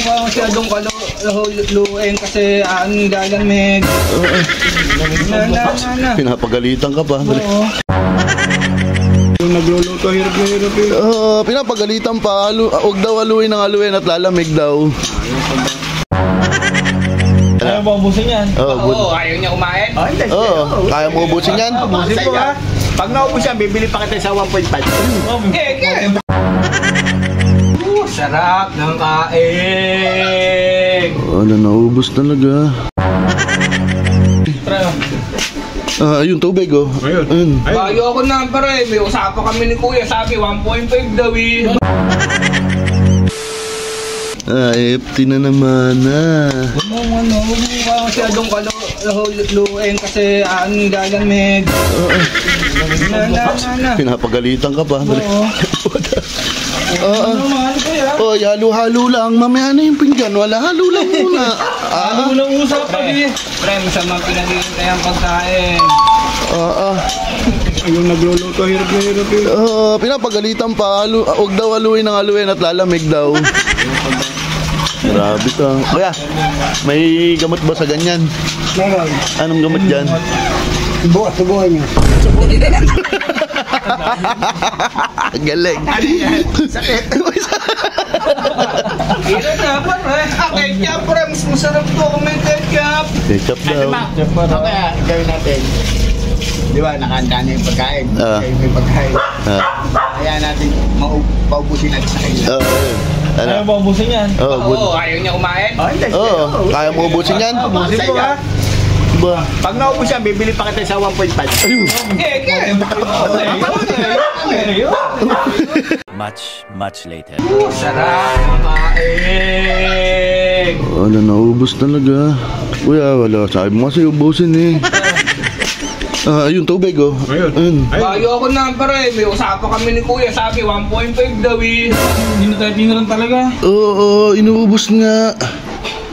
masyadong lueng kasi lalamig. Pinapagalitan ka pa. Oo. Yung nagluluto, hirap na hirap yun. Pinapagalitan pa. Huwag daw aluin ng aluin at lalamig daw. Ayaw mo ubusin yan? Oo, ayaw niya kumain? Oo, kaya mo ubusin yan? Ubusin ko ha. Pag naubos yan, bibili pa kita sa 1.5. Sarap ng kain. Wala, naubos talaga. Yung tubig oh. Ayun. Bayo ako na pare, may usapan kami ni Kuya, sabi 1.5 daw eh. FT na naman Huwag mo masyadong lueng kasi lalamig. Pinapagalitan ka pa. Oo. Halo-halo lang. Mamaya na yung pinggan. Wala, halo lang muna. Ano lang usapan eh. Pre, masama pinag-iintay ang pagkain. Yung nagluluto, hirap na hirap yun. Pinapagalitan pa. Huwag daw aluin ng aluin at lalamig daw. Grabe ka. Kuya, may gamot ba sa ganyan? Meron. Anong gamot dyan? Subukan niyo. Galing. Ano yan? Sakit. Hirap na pare. Ketchup pre, mas masarap to kung may ketchup. Ketchup daw. Kaya gawin natin. Di ba, nakahanda na yung pagkain. Kayo may pagkain. Kaya natin paubusin natin sa kanila. Ayaw mo ubusin yan? Oo, ayaw niya kumain? Oo, kaya mo ubusin yan? Ubusin ko ha. Pag naubos yan, bibili pa kita sa 1.5. Much later. Sarap ng kain. Wala, naubos talaga. Kuya, wala. Sabi mo kasi ubusin eh. Yung tubig oh. Ayun. Bayo ako na pare, may usapan kami ni Kuya, sabi 1.5 daw eh. Hindi na tayo tiniran talaga. Oo, inuubos nga.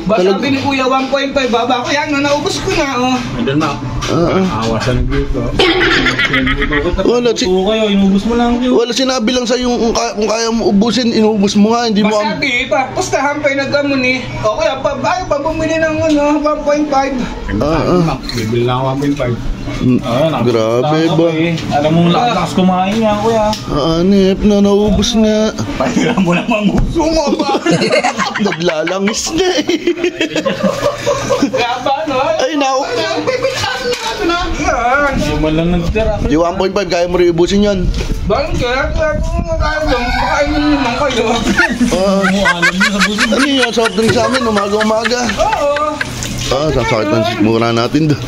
Ba sabi ni Kuya 1.5, baba ko yan, naubos ko na oh. Andun na. Awasan ng dito. Wala, kayo, inubos mo lang yun. wala sinabi lang sa'yo kung kaya mo ubusin, inuubos mo nga, hindi mo Masabi, pustahan pa yung naggamon eh. O kaya, ayaw pa bumili ng 1.5. Bibili lang ako 1.5. Grabe ba? Alam mo, lakas kumain niya, Kuya. Anip na, naubos nga. Pahiram mo lang ang gusto mo ba? Naglalangis na eh. Kaya ba, no? Ay, Hindi mo lang nagtira. Yung 1.5, kaya mo rin ubusin yan. Bakit kaya? Kaya makain mo naman kayo. Ano yun, soft drink sa amin, umaga-umaga. Oo. Sasakit ng sikmura natin doon.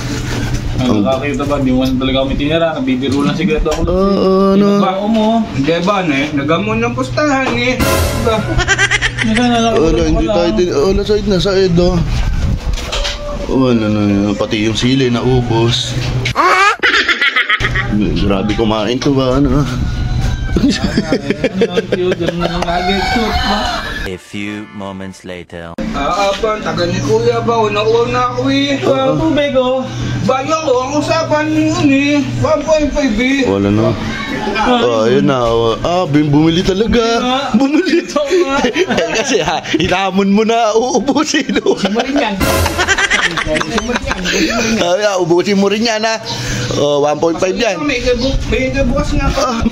Nakakita ba? Di mo talaga kami tinira. Nabibiro lang siguro ako. Ano? Bako mo. Hindi ba, nagamon ng pustahan eh. Wala, hindi tayo wala, side na, side oh. Wala na, pati yung sili naubos. Grabe kumain to ba, ano? A few moments later. Abang, tagal ni Kuya ba? Unang-uwang na ako eh. Tubig oh. Bayo ko, ang usapan yun eh. 1.5 eh. Wala na. Ayun na. Bumili talaga. Bumili. Kasi hinamon mo na uubusin. Sumarin yan. Ubusin mo rin yan ha. 1.5 yan. May bukas nga pa.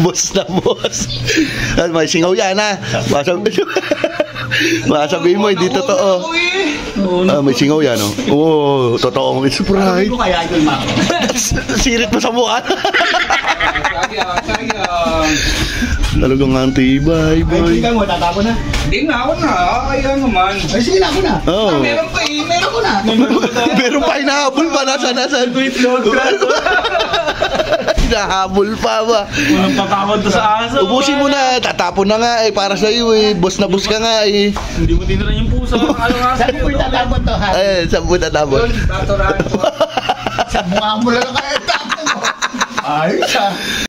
Boss na boss. May singaw yan ha. Masabihin mo hindi totoo. May singaw yan oh. Oo, totoong surprise. Kaya yun, ma. Sirit mo sa mukha. Sayang. Talagang antibay, boy. Ikaw mo, tatapon na. Hindi na ako na. Kaya naman. Ay, sige na ako na. Oh. Meron pa eh. Meron ko na. Meron pa hinahabol pa. Nasaan? Hinahabol pa ba? Walang patawad to sa aso. Ubusin mo na. Tatapon na nga eh. Para sa'yo eh. Boss na boss ka nga eh. Hindi mo tinira yung puso. Ano nga Saan mo itatapon to, ha? Eh, saan mo tatapon? Taturahan ko. Sa mukha mo lang kaya tapon mo. Ay, sa...